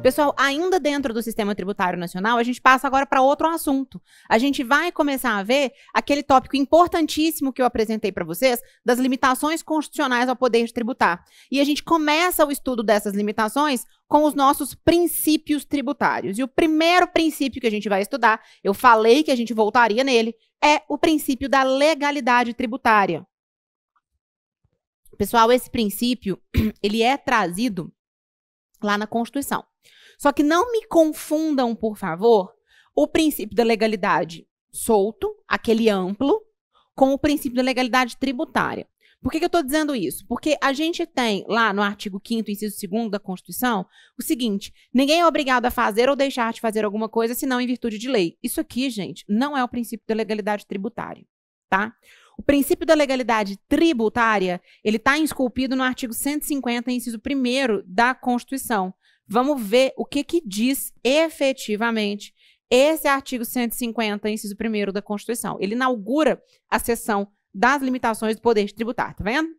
Pessoal, ainda dentro do Sistema Tributário Nacional, a gente passa agora para outro assunto. A gente vai começar a ver aquele tópico importantíssimo que eu apresentei para vocês, das limitações constitucionais ao poder de tributar. E a gente começa o estudo dessas limitações com os nossos princípios tributários. E o primeiro princípio que a gente vai estudar, eu falei que a gente voltaria nele, é o princípio da legalidade tributária. Pessoal, esse princípio, ele é trazido lá na Constituição. Só que não me confundam, por favor, o princípio da legalidade solto, aquele amplo, com o princípio da legalidade tributária. Por que eu estou dizendo isso? Porque a gente tem lá no artigo 5º, inciso 2º da Constituição, o seguinte: ninguém é obrigado a fazer ou deixar de fazer alguma coisa senão em virtude de lei. Isso aqui, gente, não é o princípio da legalidade tributária, tá? O princípio da legalidade tributária, ele está esculpido no artigo 150, inciso 1º da Constituição. Vamos ver o que diz efetivamente esse artigo 150, inciso 1º da Constituição. Ele inaugura a seção das limitações do poder tributário, tá vendo?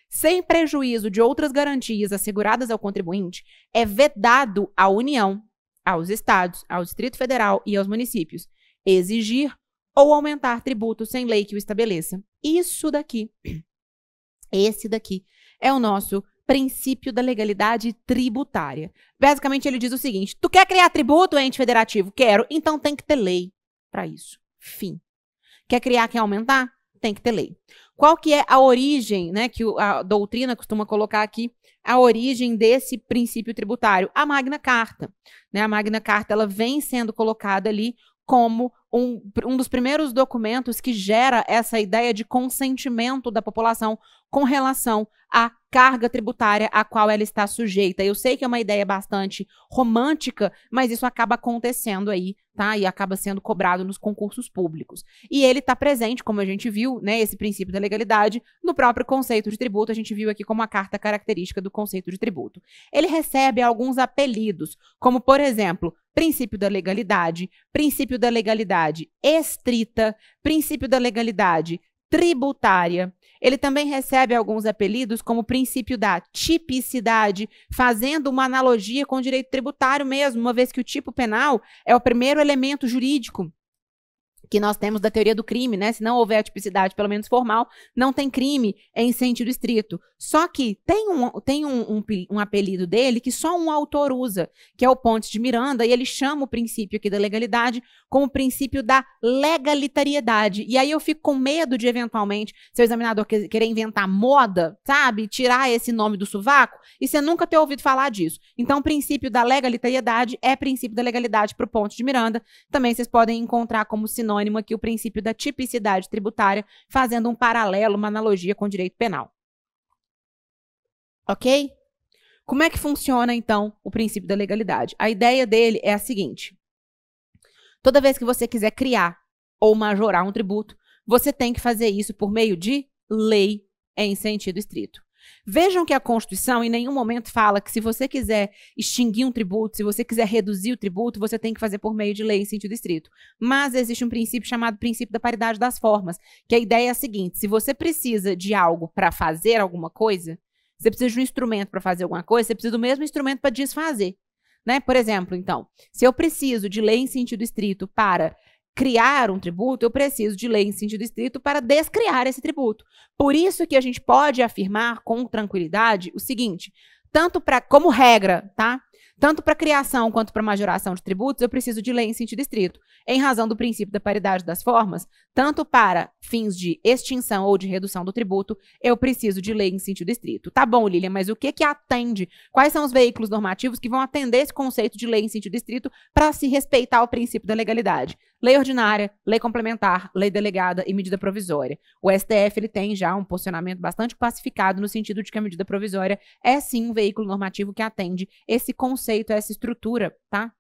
Sem prejuízo de outras garantias asseguradas ao contribuinte, é vedado à União, aos estados, ao Distrito Federal e aos municípios exigir ou aumentar tributo sem lei que o estabeleça. Isso daqui, esse daqui, é o nosso princípio da legalidade tributária. Basicamente, ele diz o seguinte: tu quer criar tributo, ente federativo? Quero. Então tem que ter lei para isso. Fim. Quer criar, quer aumentar? Tem que ter lei. Qual que é a origem, né, que a doutrina costuma colocar aqui, a origem desse princípio tributário? A Magna Carta. Né? A Magna Carta, ela vem sendo colocada ali como um dos primeiros documentos que gera essa ideia de consentimento da população com relação à carga tributária a qual ela está sujeita. Eu sei que é uma ideia bastante romântica, mas isso acaba acontecendo aí, tá? E acaba sendo cobrado nos concursos públicos. E ele está presente, como a gente viu, né, esse princípio da legalidade, no próprio conceito de tributo. A gente viu aqui como a carta característica do conceito de tributo. Ele recebe alguns apelidos, como, por exemplo, princípio da legalidade estrita, princípio da legalidade tributária. Ele também recebe alguns apelidos como princípio da tipicidade, fazendo uma analogia com o direito tributário mesmo, uma vez que o tipo penal é o primeiro elemento jurídico que nós temos da teoria do crime, né? Se não houver a tipicidade, pelo menos formal, não tem crime em sentido estrito. Só que tem um apelido dele que só um autor usa, que é o Pontes de Miranda, e ele chama o princípio aqui da legalidade como o princípio da legalitariedade. E aí eu fico com medo de, eventualmente, seu examinador querer inventar moda, sabe? Tirar esse nome do sovaco, e você nunca ter ouvido falar disso. Então, o princípio da legalitariedade é princípio da legalidade para o Pontes de Miranda. Também vocês podem encontrar como sinônimo aqui o princípio da tipicidade tributária, fazendo um paralelo, uma analogia com o direito penal. Ok? Como é que funciona, então, o princípio da legalidade? A ideia dele é a seguinte: toda vez que você quiser criar ou majorar um tributo, você tem que fazer isso por meio de lei em sentido estrito. Vejam que a Constituição em nenhum momento fala que se você quiser extinguir um tributo, se você quiser reduzir o tributo, você tem que fazer por meio de lei em sentido estrito. Mas existe um princípio chamado princípio da paridade das formas, que a ideia é a seguinte: se você precisa de algo para fazer alguma coisa, você precisa de um instrumento para fazer alguma coisa, você precisa do mesmo instrumento para desfazer. Né? Por exemplo, então, se eu preciso de lei em sentido estrito para criar um tributo, eu preciso de lei em sentido estrito para descriar esse tributo. Por isso que a gente pode afirmar com tranquilidade o seguinte: tanto para, como regra, tá? Tanto para criação quanto para majoração de tributos, eu preciso de lei em sentido estrito. Em razão do princípio da paridade das formas, tanto para fins de extinção ou de redução do tributo, eu preciso de lei em sentido estrito. Tá bom, Lilian, mas o que atende? Quais são os veículos normativos que vão atender esse conceito de lei em sentido estrito para se respeitar o princípio da legalidade? Lei ordinária, lei complementar, lei delegada e medida provisória. O STF ele tem já um posicionamento bastante pacificado no sentido de que a medida provisória é sim um veículo normativo que atende esse conceito, essa estrutura, tá?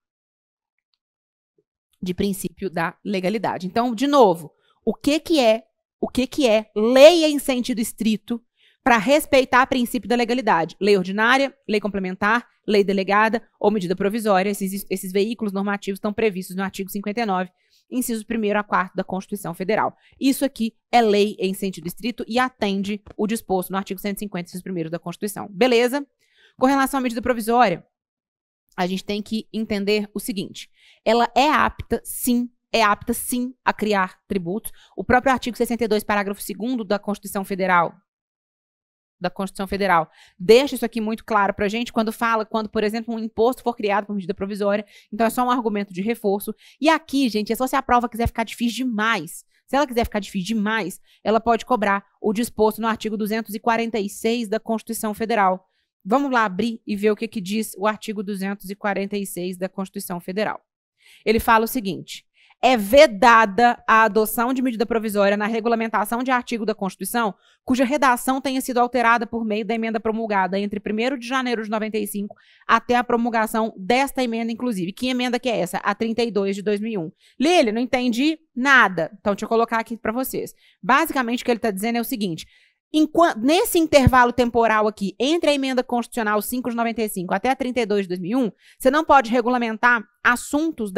De princípio da legalidade. Então, de novo, o que é lei em sentido estrito para respeitar o princípio da legalidade? Lei ordinária, lei complementar, lei delegada ou medida provisória. Esses veículos normativos estão previstos no artigo 59, incisos 1º a 4º da Constituição Federal. Isso aqui é lei em sentido estrito e atende o disposto no artigo 150, inciso 1º da Constituição. Beleza? Com relação à medida provisória, a gente tem que entender o seguinte. Ela é apta, sim, a criar tributos. O próprio artigo 62, parágrafo 2º da Constituição Federal, deixa isso aqui muito claro pra gente quando fala, por exemplo, um imposto for criado por medida provisória. Então é só um argumento de reforço. E aqui, gente, é só se a prova quiser ficar difícil demais. Se ela quiser ficar difícil demais, ela pode cobrar o disposto no artigo 246 da Constituição Federal. Vamos lá abrir e ver o que diz o artigo 246 da Constituição Federal. Ele fala o seguinte: é vedada a adoção de medida provisória na regulamentação de artigo da Constituição cuja redação tenha sido alterada por meio da emenda promulgada entre 1º de janeiro de 95 até a promulgação desta emenda, inclusive. Que emenda que é essa? A 32 de 2001. Lília, não entendi nada. Então, deixa eu colocar aqui para vocês. Basicamente, o que ele está dizendo é o seguinte: nesse intervalo temporal aqui, entre a emenda constitucional 5 de 95 até a 32 de 2001, você não pode regulamentar assuntos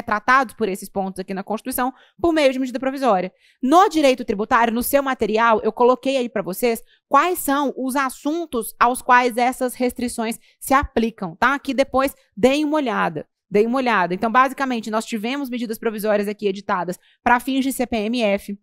tratados por esses pontos aqui na Constituição por meio de medida provisória. No direito tributário, no seu material, eu coloquei aí para vocês quais são os assuntos aos quais essas restrições se aplicam, tá? Aqui depois, deem uma olhada. Então, basicamente, nós tivemos medidas provisórias aqui editadas para fins de CPMF,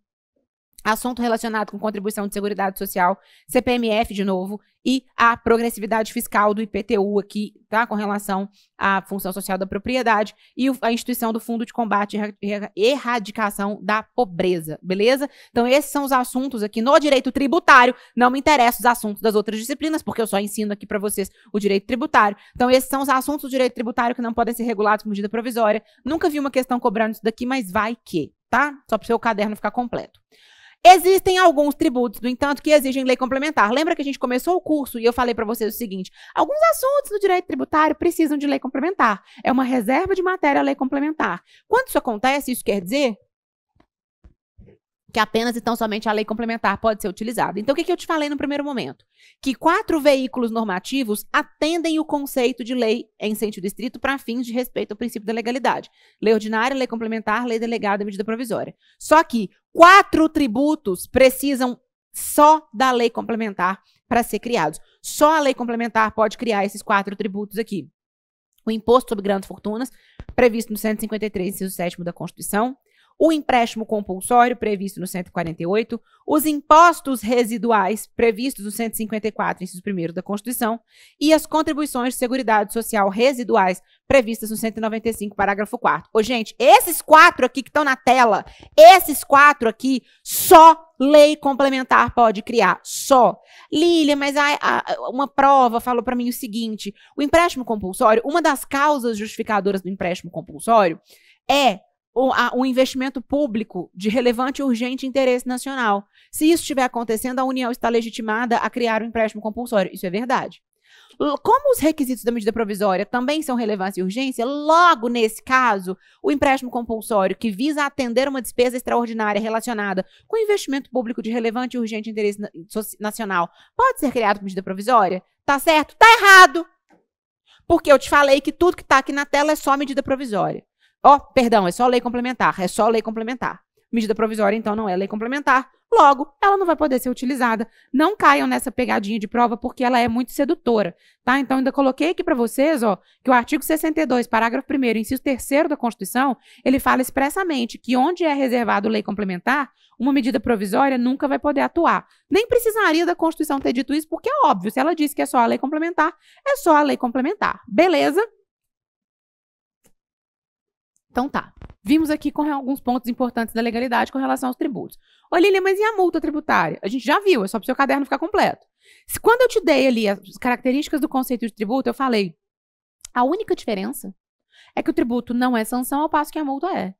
assunto relacionado com contribuição de seguridade social, CPMF de novo, e a progressividade fiscal do IPTU aqui, tá? Com relação à função social da propriedade e a instituição do Fundo de Combate e Erradicação da Pobreza, beleza? Então esses são os assuntos aqui no direito tributário. Não me interessam os assuntos das outras disciplinas, porque eu só ensino aqui para vocês o direito tributário. Então esses são os assuntos do direito tributário que não podem ser regulados por medida provisória. Nunca vi uma questão cobrando isso daqui, mas vai que, tá? Só para o seu caderno ficar completo. Existem alguns tributos, no entanto, que exigem lei complementar. Lembra que a gente começou o curso e eu falei para vocês o seguinte: alguns assuntos do direito tributário precisam de lei complementar. É uma reserva de matéria a lei complementar. Quando isso acontece, isso quer dizer que apenas, então, somente a lei complementar pode ser utilizada. Então, o que eu te falei no primeiro momento? Que 4 veículos normativos atendem o conceito de lei em sentido estrito para fins de respeito ao princípio da legalidade. Lei ordinária, lei complementar, lei delegada e medida provisória. Só que 4 tributos precisam só da lei complementar para ser criados. Só a lei complementar pode criar esses 4 tributos aqui. O imposto sobre grandes fortunas, previsto no 153, inciso 7º da Constituição. O empréstimo compulsório, previsto no 148, os impostos residuais, previstos no 154, inciso 1º da Constituição, e as contribuições de seguridade social residuais, previstas no 195, parágrafo 4º. Ô, gente, esses 4 aqui que estão na tela, esses 4 aqui, só lei complementar pode criar, só. Lília, mas uma prova falou para mim o seguinte: o empréstimo compulsório, uma das causas justificadoras do empréstimo compulsório é o investimento público de relevante e urgente interesse nacional. Se isso estiver acontecendo, a União está legitimada a criar um empréstimo compulsório. Isso é verdade. Como os requisitos da medida provisória também são relevância e urgência, logo nesse caso, o empréstimo compulsório que visa atender uma despesa extraordinária relacionada com investimento público de relevante e urgente interesse nacional pode ser criado por medida provisória? Tá certo? Tá errado! Porque eu te falei que tudo que está aqui na tela é só medida provisória. Perdão, é só lei complementar, é só lei complementar. Medida provisória, então, não é lei complementar. Logo, ela não vai poder ser utilizada. Não caiam nessa pegadinha de prova, porque ela é muito sedutora, tá? Então, ainda coloquei aqui para vocês, que o artigo 62, parágrafo 1º, inciso 3º da Constituição, ele fala expressamente que onde é reservado lei complementar, uma medida provisória nunca vai poder atuar. Nem precisaria da Constituição ter dito isso, porque é óbvio, se ela disse que é só a lei complementar, é só a lei complementar. Beleza? Então tá, vimos aqui com alguns pontos importantes da legalidade com relação aos tributos. Ô Lília, mas e a multa tributária? A gente já viu, é só para o seu caderno ficar completo. Quando eu te dei ali as características do conceito de tributo, eu falei, a única diferença é que o tributo não é sanção ao passo que a multa é.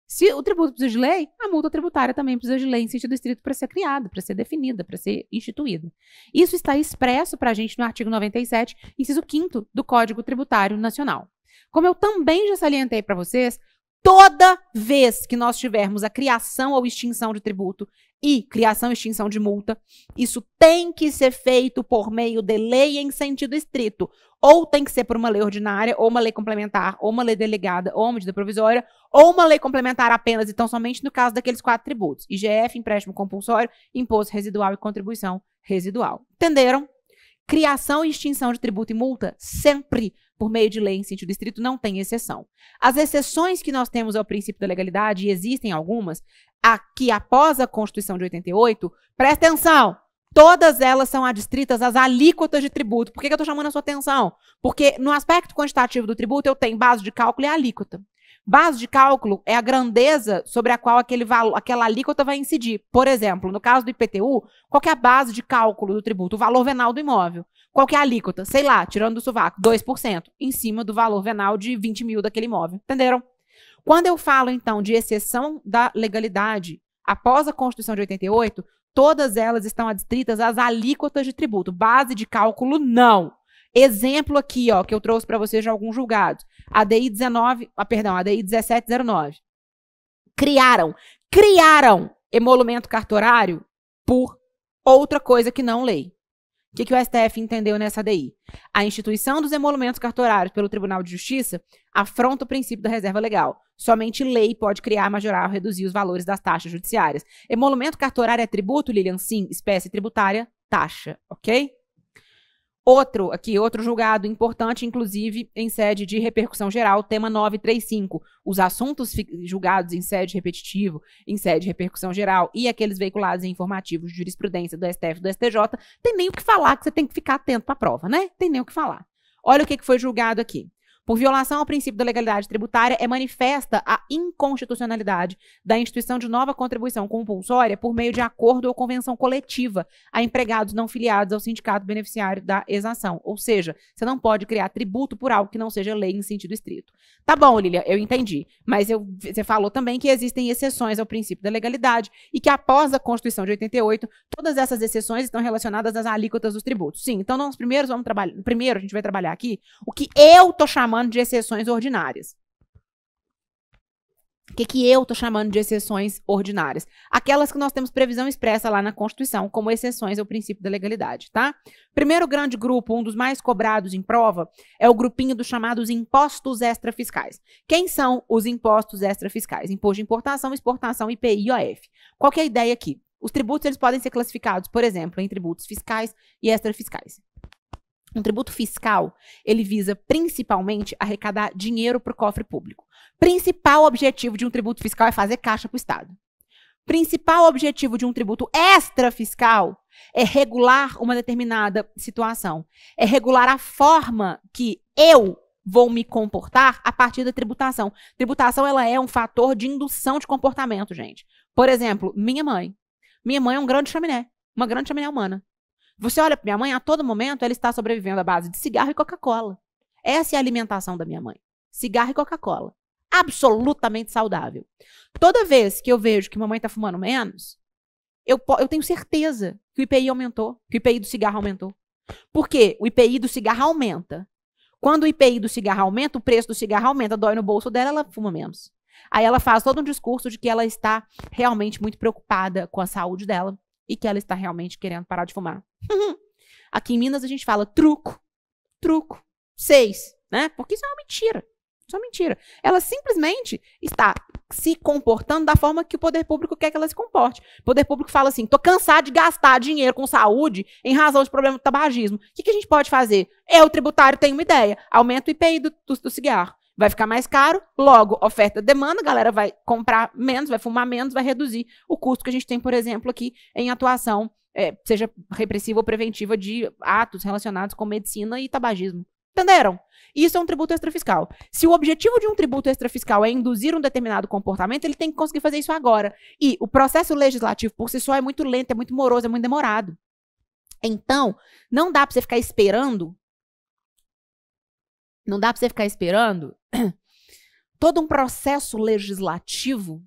Se o tributo precisa de lei, a multa tributária também precisa de lei em sentido estrito para ser criada, para ser definida, para ser instituída. Isso está expresso para a gente no artigo 97, inciso 5º do Código Tributário Nacional. Como eu também já salientei para vocês, toda vez que nós tivermos a criação ou extinção de tributo e criação e extinção de multa, isso tem que ser feito por meio de lei em sentido estrito. Ou tem que ser por uma lei ordinária, ou uma lei complementar, ou uma lei delegada, ou uma medida provisória, ou uma lei complementar apenas, então somente no caso daqueles 4 tributos: IGF, empréstimo compulsório, imposto residual e contribuição residual. Entenderam? Criação e extinção de tributo e multa sempre por meio de lei em sentido estrito, não tem exceção. As exceções que nós temos ao princípio da legalidade, e existem algumas, aqui após a Constituição de 88, presta atenção, todas elas são adstritas às alíquotas de tributo. Por que eu estou chamando a sua atenção? Porque no aspecto quantitativo do tributo eu tenho base de cálculo e alíquota. Base de cálculo é a grandeza sobre a qual aquela alíquota vai incidir. Por exemplo, no caso do IPTU, qual que é a base de cálculo do tributo? O valor venal do imóvel. Qual que é a alíquota? Sei lá, tirando do sovaco, 2%, em cima do valor venal de 20 mil daquele imóvel. Entenderam? Quando eu falo, então, de exceção da legalidade, após a Constituição de 88, todas elas estão adstritas às alíquotas de tributo. Base de cálculo, não. Exemplo aqui, ó, que eu trouxe para vocês de alguns julgados. ADI 1709. Criaram emolumento cartorário por outra coisa que não lei. O que o STF entendeu nessa ADI? A instituição dos emolumentos cartorários pelo Tribunal de Justiça afronta o princípio da reserva legal. Somente lei pode criar, majorar ou reduzir os valores das taxas judiciárias. Emolumento cartorário é tributo, Lilian? Sim. Espécie tributária, taxa, ok? Outro julgado importante, inclusive, em sede de repercussão geral, tema 935. Os assuntos julgados em sede repetitivo, em sede de repercussão geral e aqueles veiculados em informativos de jurisprudência do STF e do STJ, tem nem o que falar, que você tem que ficar atento para a prova, né? Tem nem o que falar. Olha o que foi julgado aqui. Por violação ao princípio da legalidade tributária, é manifesta a inconstitucionalidade da instituição de nova contribuição compulsória por meio de acordo ou convenção coletiva a empregados não filiados ao sindicato beneficiário da exação. Ou seja, você não pode criar tributo por algo que não seja lei em sentido estrito. Tá bom, Lília, eu entendi. Mas você falou também que existem exceções ao princípio da legalidade e que após a Constituição de 88, todas essas exceções estão relacionadas às alíquotas dos tributos. Sim, então nós primeiro a gente vai trabalhar aqui o que eu tô chamando de exceções ordinárias. O que eu tô chamando de exceções ordinárias? Aquelas que nós temos previsão expressa lá na Constituição como exceções ao princípio da legalidade, tá? Primeiro grande grupo, um dos mais cobrados em prova, é o grupinho dos chamados impostos extrafiscais. Quem são os impostos extrafiscais? Imposto de importação, exportação, IPI e IOF. Qual que é a ideia aqui? Os tributos eles podem ser classificados, por exemplo, em tributos fiscais e extrafiscais. Um tributo fiscal, ele visa principalmente arrecadar dinheiro para o cofre público. Principal objetivo de um tributo fiscal é fazer caixa para o Estado. Principal objetivo de um tributo extrafiscal é regular uma determinada situação. É regular a forma que eu vou me comportar a partir da tributação. Tributação, ela é um fator de indução de comportamento, gente. Por exemplo, minha mãe. Minha mãe é um grande chaminé, uma grande chaminé humana. Você olha para minha mãe, a todo momento ela está sobrevivendo à base de cigarro e Coca-Cola. Essa é a alimentação da minha mãe. Cigarro e Coca-Cola. Absolutamente saudável. Toda vez que eu vejo que mamãe está fumando menos, eu tenho certeza que o IPI aumentou, que o IPI do cigarro aumentou. Por quê? O IPI do cigarro aumenta. Quando o IPI do cigarro aumenta, o preço do cigarro aumenta, dói no bolso dela, ela fuma menos. Aí ela faz todo um discurso de que ela está realmente muito preocupada com a saúde dela e que ela está realmente querendo parar de fumar. Aqui em Minas a gente fala truco, 6, né? Porque isso é uma mentira. Isso é uma mentira. Ela simplesmente está se comportando da forma que o poder público quer que ela se comporte. O poder público fala assim, tô cansado de gastar dinheiro com saúde em razão de problema do tabagismo. O que a gente pode fazer? O tributário tem uma ideia. Aumenta o IPI do cigarro. Vai ficar mais caro, logo, oferta e demanda, a galera vai comprar menos, vai fumar menos, vai reduzir o custo que a gente tem, por exemplo, aqui em atuação, seja repressiva ou preventiva de atos relacionados com medicina e tabagismo. Entenderam? Isso é um tributo extrafiscal. Se o objetivo de um tributo extrafiscal é induzir um determinado comportamento, ele tem que conseguir fazer isso agora. E o processo legislativo por si só é muito lento, é muito moroso, é muito demorado. Então, não dá para você ficar esperando todo um processo legislativo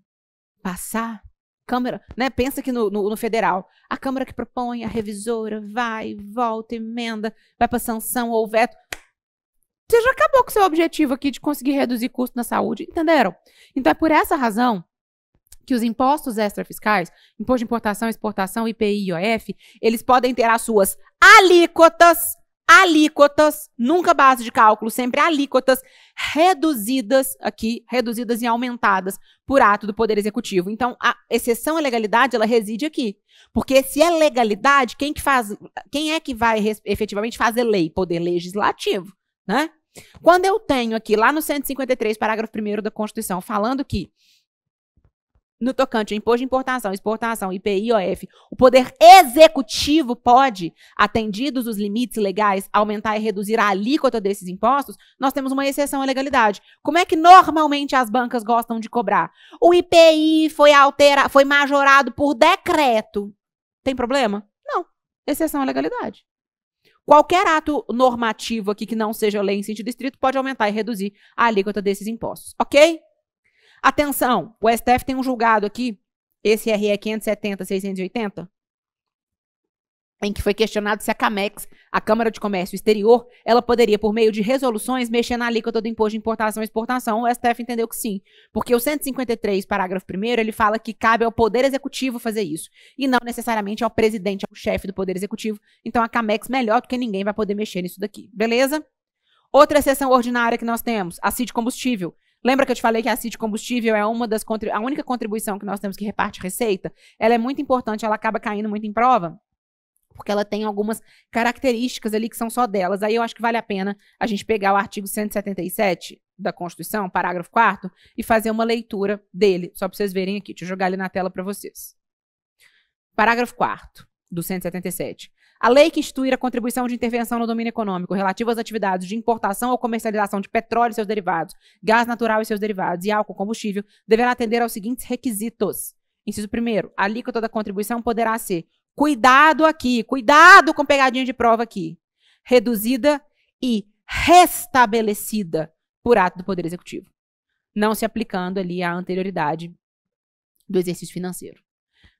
passar. Câmara, né? Pensa que no federal, a Câmara que propõe, a revisora, vai, volta, emenda, vai para sanção ou veto. Você já acabou com o seu objetivo aqui de conseguir reduzir custo na saúde, entenderam? Então é por essa razão que os impostos extrafiscais, imposto de importação, exportação, IPI e IOF, eles podem ter as suas alíquotas, nunca base de cálculo, sempre alíquotas reduzidas e aumentadas por ato do Poder Executivo. Então, a exceção à legalidade, ela reside aqui. Porque se é legalidade, quem é que vai efetivamente fazer lei? Poder Legislativo, né? Quando eu tenho aqui, lá no 153, parágrafo 1º da Constituição, falando que no tocante a imposto de importação, exportação, IPI, IOF, o poder executivo pode, atendidos os limites legais, aumentar e reduzir a alíquota desses impostos, nós temos uma exceção à legalidade. Como é que normalmente as bancas gostam de cobrar? O IPI foi majorado por decreto. Tem problema? Não. Exceção à legalidade. Qualquer ato normativo aqui que não seja lei em sentido estrito pode aumentar e reduzir a alíquota desses impostos. Ok? Atenção, o STF tem um julgado aqui, esse RE 570-680, em que foi questionado se a CAMEX, a Câmara de Comércio Exterior, ela poderia, por meio de resoluções, mexer na alíquota do imposto de importação e exportação. O STF entendeu que sim, porque o 153, parágrafo 1º, ele fala que cabe ao Poder Executivo fazer isso, e não necessariamente ao presidente, ao chefe do Poder Executivo. Então a CAMEX, melhor do que ninguém, vai poder mexer nisso daqui, beleza? Outra exceção ordinária que nós temos, a CID Combustível. Lembra que eu te falei que a CID Combustível é a única contribuição que nós temos que reparte receita? Ela é muito importante, ela acaba caindo muito em prova, porque ela tem algumas características ali que são só delas. Aí eu acho que vale a pena a gente pegar o artigo 177 da Constituição, parágrafo 4º, e fazer uma leitura dele, só para vocês verem aqui. Deixa eu jogar ele na tela para vocês. Parágrafo 4º do 177. A lei que instituir a contribuição de intervenção no domínio econômico relativa às atividades de importação ou comercialização de petróleo e seus derivados, gás natural e seus derivados e álcool combustível deverá atender aos seguintes requisitos. Inciso 1º, a alíquota da contribuição poderá ser, cuidado aqui, cuidado com pegadinha de prova aqui, reduzida e restabelecida por ato do Poder Executivo, não se aplicando ali à anterioridade do exercício financeiro.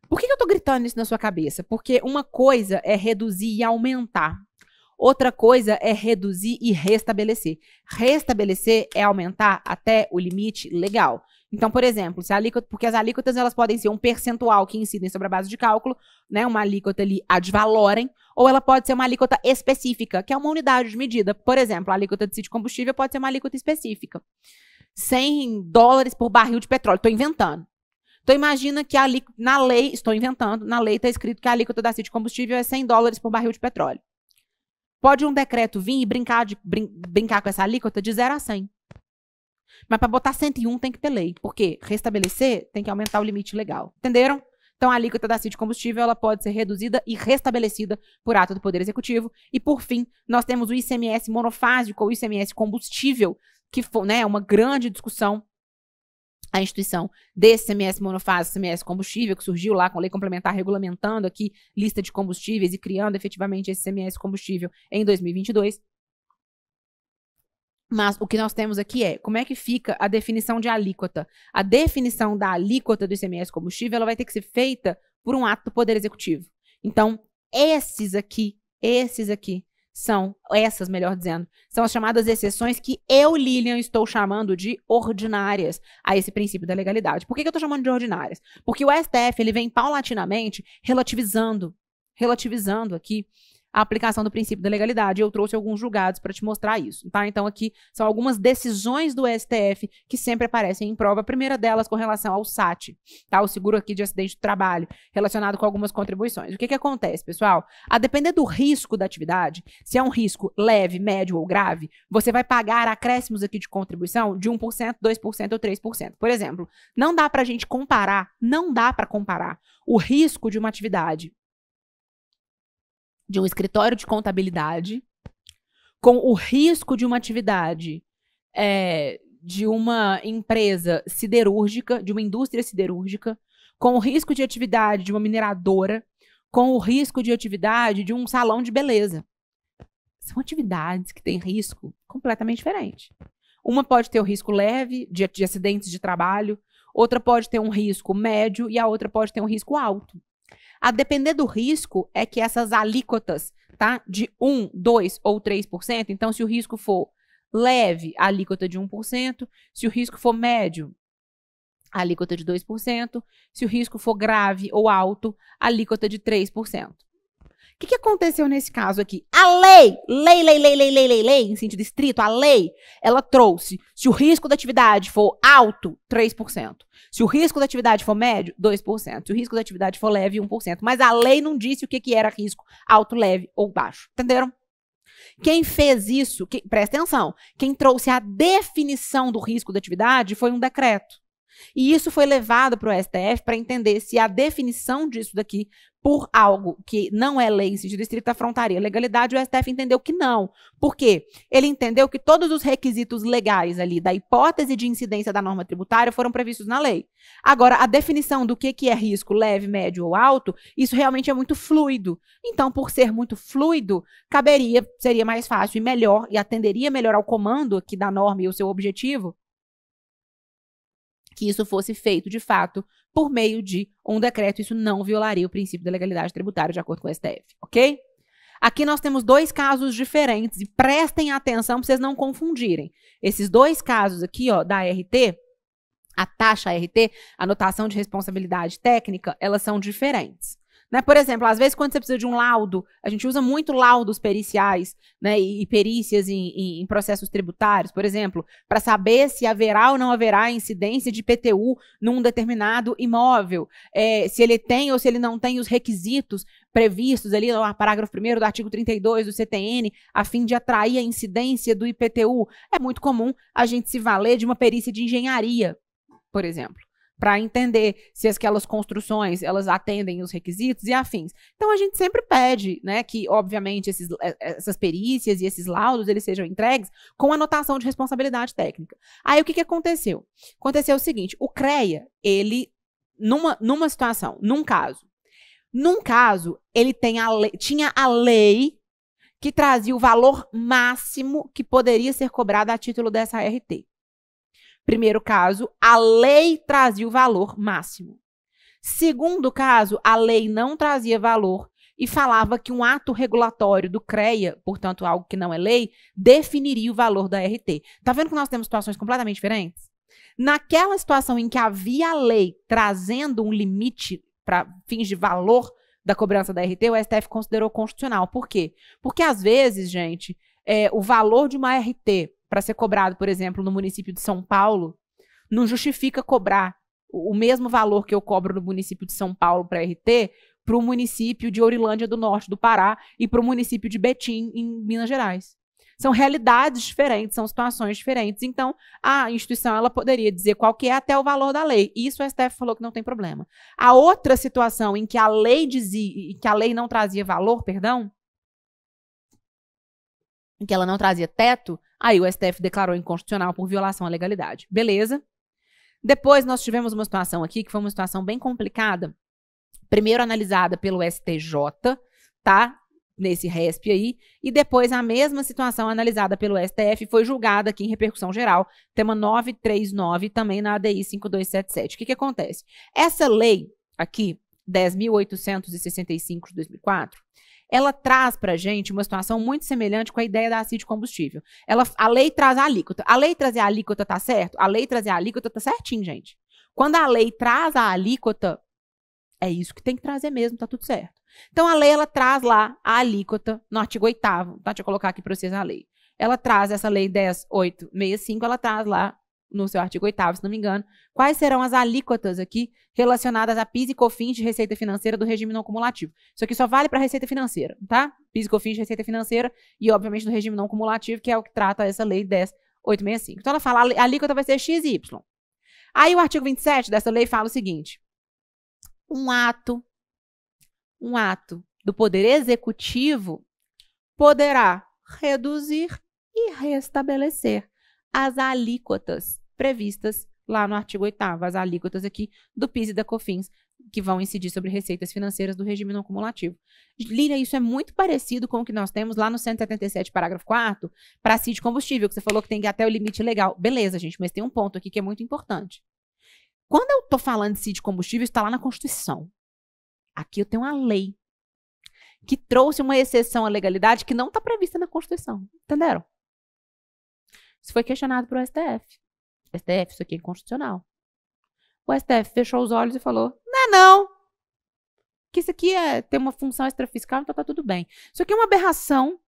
Por que eu tô gritando isso na sua cabeça? Porque uma coisa é reduzir e aumentar. Outra coisa é reduzir e restabelecer. Restabelecer é aumentar até o limite legal. Então, por exemplo, se a alíquota, porque as alíquotas elas podem ser um percentual que incidem sobre a base de cálculo, né, uma alíquota ali ad valorem, ou ela pode ser uma alíquota específica, que é uma unidade de medida. Por exemplo, a alíquota de CID Combustível pode ser uma alíquota específica. $100 por barril de petróleo. Estou inventando. Então, imagina que na lei, estou inventando, na lei está escrito que a alíquota da CID Combustível é $100 por barril de petróleo. Pode um decreto vir e brincar com essa alíquota de 0 a 100. Mas para botar 101 tem que ter lei. Por quê? Restabelecer tem que aumentar o limite legal. Entenderam? Então, a alíquota da CID Combustível ela pode ser reduzida e restabelecida por ato do Poder Executivo. E, por fim, nós temos o ICMS monofásico ou ICMS combustível, que foi, né, uma grande discussão. A instituição desse ICMS monofásico, ICMS combustível, que surgiu lá com a lei complementar regulamentando aqui lista de combustíveis e criando efetivamente esse ICMS combustível em 2022. Mas o que nós temos aqui é, como é que fica a definição de alíquota? A definição da alíquota do ICMS combustível, ela vai ter que ser feita por um ato do Poder Executivo. Então, esses aqui, melhor dizendo, são as chamadas exceções que eu, Lilian, estou chamando de ordinárias a esse princípio da legalidade. Por que eu estou chamando de ordinárias? Porque o STF ele vem paulatinamente relativizando aqui a aplicação do princípio da legalidade. Eu trouxe alguns julgados para te mostrar isso, tá? Então aqui são algumas decisões do STF que sempre aparecem em prova. A primeira delas com relação ao SAT, tá? O seguro aqui de acidente de trabalho, relacionado com algumas contribuições. O que acontece, pessoal? A depender do risco da atividade, se é um risco leve, médio ou grave, você vai pagar acréscimos aqui de contribuição de 1%, 2% ou 3%. Por exemplo, não dá pra gente comparar, o risco de uma atividade de um escritório de contabilidade com o risco de uma atividade de uma empresa siderúrgica, de uma indústria siderúrgica, com o risco de atividade de uma mineradora, com o risco de atividade de um salão de beleza. São atividades que têm risco completamente diferente. Uma pode ter o risco leve de acidentes de trabalho, outra pode ter um risco médio e a outra pode ter um risco alto. A depender do risco é que essas alíquotas, tá? De 1, 2 ou 3%. Então, se o risco for leve, a alíquota de 1%. Se o risco for médio, a alíquota de 2%. Se o risco for grave ou alto, a alíquota de 3%. O que aconteceu nesse caso aqui? A lei, em sentido estrito, a lei, ela trouxe, se o risco da atividade for alto, 3%. Se o risco da atividade for médio, 2%. Se o risco da atividade for leve, 1%. Mas a lei não disse o que era risco alto, leve ou baixo. Entenderam? Quem fez isso, presta atenção, quem trouxe a definição do risco da atividade foi um decreto. E isso foi levado para o STF para entender se a definição disso daqui por algo que não é lei em sentido estrito afrontaria legalidade, o STF entendeu que não. Por quê? Ele entendeu que todos os requisitos legais ali da hipótese de incidência da norma tributária foram previstos na lei. Agora, a definição do que é risco leve, médio ou alto, isso realmente é muito fluido. Então, por ser muito fluido, seria mais fácil e melhor, e atenderia melhor ao comando aqui da norma e o seu objetivo, que isso fosse feito, de fato, por meio de um decreto. Isso não violaria o princípio da legalidade tributária, de acordo com o STF, ok? Aqui nós temos dois casos diferentes, e prestem atenção para vocês não confundirem. Esses dois casos aqui, ó, da RT, a taxa RT, a notação de responsabilidade técnica, elas são diferentes. Né? Por exemplo, às vezes quando você precisa de um laudo, a gente usa muito laudos periciais, né, e perícias em processos tributários, por exemplo, para saber se haverá ou não haverá incidência de IPTU num determinado imóvel, se ele tem ou se ele não tem os requisitos previstos ali no parágrafo 1º do artigo 32 do CTN, a fim de atrair a incidência do IPTU. É muito comum a gente se valer de uma perícia de engenharia, por exemplo, para entender se aquelas construções elas atendem os requisitos e afins. Então, a gente sempre pede, né, que, obviamente, essas perícias e esses laudos eles sejam entregues com anotação de responsabilidade técnica. Aí, o que aconteceu? Aconteceu o seguinte, o CREA, ele, numa situação, num caso, ele tinha a lei que trazia o valor máximo que poderia ser cobrado a título dessa RT. Primeiro caso, a lei trazia o valor máximo. Segundo caso, a lei não trazia valor e falava que um ato regulatório do CREA, portanto, algo que não é lei, definiria o valor da RT. Tá vendo que nós temos situações completamente diferentes? Naquela situação em que havia a lei trazendo um limite para fins de valor da cobrança da RT, o STF considerou constitucional. Por quê? Porque, às vezes, gente, o valor de uma RT para ser cobrado, por exemplo, no município de São Paulo, não justifica cobrar o mesmo valor que eu cobro no município de São Paulo para RT para o município de Ourilândia do Norte do Pará e para o município de Betim, em Minas Gerais. São realidades diferentes, são situações diferentes. Então, a instituição ela poderia dizer qual que é até o valor da lei. Isso o STF falou que não tem problema. A outra situação em que a lei dizia, que a lei não trazia valor, perdão, em que ela não trazia teto, aí o STF declarou inconstitucional por violação à legalidade. Beleza? Depois nós tivemos uma situação aqui que foi uma situação bem complicada, primeiro analisada pelo STJ, tá? Nesse RESP aí, e depois a mesma situação analisada pelo STF foi julgada aqui em repercussão geral, tema 939, também na ADI 5277. O que acontece? Essa lei aqui, 10.865 de 2004, ela traz pra gente uma situação muito semelhante com a ideia da CID combustível. A lei traz a alíquota. A lei trazer a alíquota tá certo? A lei trazer a alíquota tá certinho, gente. Quando a lei traz a alíquota, é isso que tem que trazer mesmo, tá tudo certo. Então, a lei, ela traz lá a alíquota no artigo 8º, tá? Deixa eu colocar aqui pra vocês a lei. Ela traz essa lei 10.865, ela traz lá no seu artigo 8º, se não me engano, quais serão as alíquotas aqui relacionadas a PIS e COFINS de receita financeira do regime não cumulativo. Isso aqui só vale para receita financeira, tá? PIS e COFINS de receita financeira e, obviamente, do regime não cumulativo, que é o que trata essa lei 10.865. Então, ela fala, a alíquota vai ser X e Y. Aí, o artigo 27 dessa lei fala o seguinte, um ato do Poder Executivo poderá reduzir e restabelecer as alíquotas previstas lá no artigo 8º, as alíquotas aqui do PIS e da COFINS, que vão incidir sobre receitas financeiras do regime não cumulativo. Lília, isso é muito parecido com o que nós temos lá no 177, parágrafo 4º, para a CID combustível, que você falou que tem que ir até o limite legal. Beleza, gente, mas tem um ponto aqui que é muito importante. Quando eu tô falando de CID combustível, isso está lá na Constituição. Aqui eu tenho uma lei que trouxe uma exceção à legalidade que não está prevista na Constituição. Entenderam? Isso foi questionado para o STF. STF, isso aqui é inconstitucional. O STF fechou os olhos e falou, não. Que isso aqui tem uma função extrafiscal, então tá tudo bem. Isso aqui é uma aberração.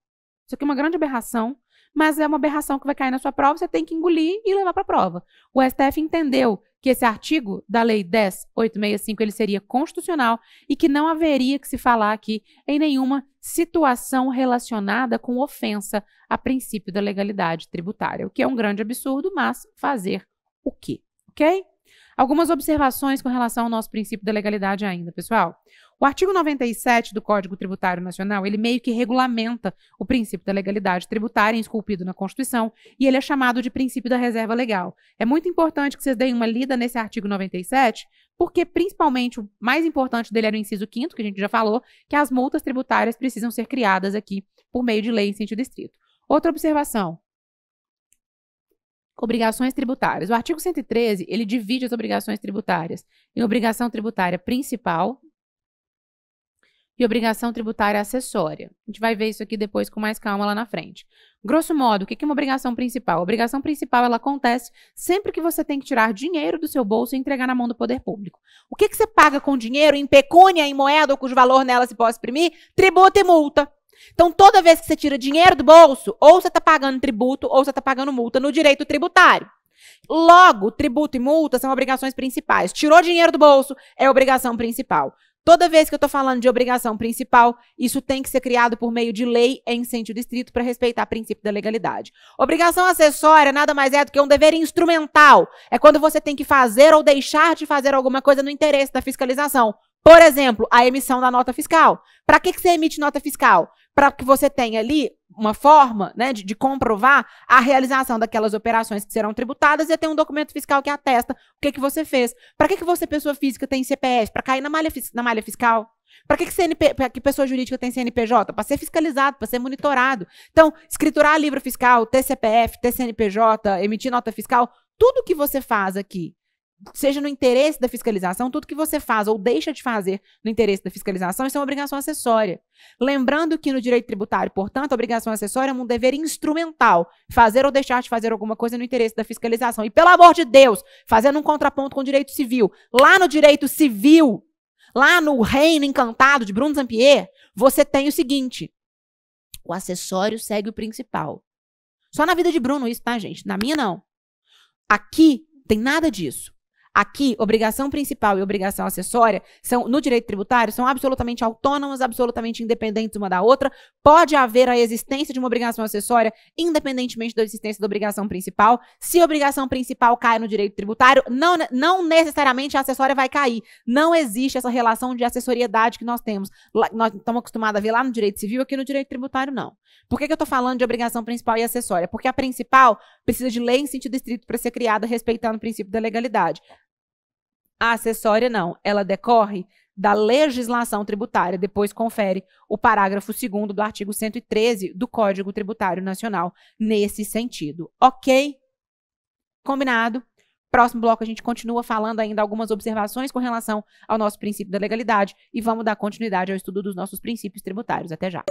Isso aqui é uma grande aberração, mas é uma aberração que vai cair na sua prova, você tem que engolir e levar para a prova. O STF entendeu que esse artigo da Lei 10.865 ele seria constitucional e que não haveria que se falar aqui em nenhuma situação relacionada com ofensa a princípio da legalidade tributária, o que é um grande absurdo, mas fazer o quê? Ok? Algumas observações com relação ao nosso princípio da legalidade ainda, pessoal. O artigo 97 do Código Tributário Nacional, ele meio que regulamenta o princípio da legalidade tributária, esculpido na Constituição, e ele é chamado de princípio da reserva legal. É muito importante que vocês deem uma lida nesse artigo 97, porque principalmente o mais importante dele era o inciso 5º, que a gente já falou, que as multas tributárias precisam ser criadas aqui por meio de lei em sentido estrito. Outra observação. Obrigações tributárias. O artigo 113, ele divide as obrigações tributárias em obrigação tributária principal e obrigação tributária acessória. A gente vai ver isso aqui depois com mais calma lá na frente. Grosso modo, o que é uma obrigação principal? A obrigação principal, ela acontece sempre que você tem que tirar dinheiro do seu bolso e entregar na mão do poder público. O que você paga com dinheiro, em pecúnia, em moeda ou cujo valor nela se pode exprimir? Tributo e multa. Então, toda vez que você tira dinheiro do bolso, ou você está pagando tributo, ou você está pagando multa no direito tributário. Logo, tributo e multa são obrigações principais. Tirou dinheiro do bolso, é obrigação principal. Toda vez que eu estou falando de obrigação principal, isso tem que ser criado por meio de lei em sentido estrito para respeitar o princípio da legalidade. Obrigação acessória nada mais é do que um dever instrumental. É quando você tem que fazer ou deixar de fazer alguma coisa no interesse da fiscalização. Por exemplo, a emissão da nota fiscal. Para que você emite nota fiscal? Para que você tenha ali uma forma, né, de comprovar a realização daquelas operações que serão tributadas e ter um documento fiscal que atesta o que você fez. Para que você, pessoa física, tem CPF? Para cair na malha fiscal? Para que pessoa jurídica tem CNPJ? Para ser fiscalizado, para ser monitorado. Então, escriturar livro fiscal, ter CPF, ter CNPJ, emitir nota fiscal, tudo que você faz aqui, seja no interesse da fiscalização, tudo que você faz ou deixa de fazer no interesse da fiscalização, isso é uma obrigação acessória. Lembrando que no direito tributário, portanto, a obrigação acessória é um dever instrumental, fazer ou deixar de fazer alguma coisa no interesse da fiscalização. E, pelo amor de Deus, fazendo um contraponto com o direito civil, lá no direito civil, lá no Reino Encantado de Bruno Zampier, você tem o seguinte: o acessório segue o principal. Só na vida de Bruno isso, tá, gente? Na minha, não. Aqui tem nada disso. Aqui, obrigação principal e obrigação acessória, no direito tributário, são absolutamente autônomas, absolutamente independentes uma da outra. Pode haver a existência de uma obrigação acessória, independentemente da existência da obrigação principal. Se a obrigação principal cai no direito tributário, não necessariamente a acessória vai cair. Não existe essa relação de assessoriedade que nós temos. Nós estamos acostumados a ver lá no direito civil, aqui no direito tributário, não. Por que eu estou falando de obrigação principal e acessória? Porque a principal precisa de lei em sentido estrito para ser criada, respeitando o princípio da legalidade. A acessória não, ela decorre da legislação tributária. Depois confere o parágrafo 2º do artigo 113 do Código Tributário Nacional nesse sentido. Ok? Combinado? Próximo bloco a gente continua falando ainda algumas observações com relação ao nosso princípio da legalidade e vamos dar continuidade ao estudo dos nossos princípios tributários. Até já.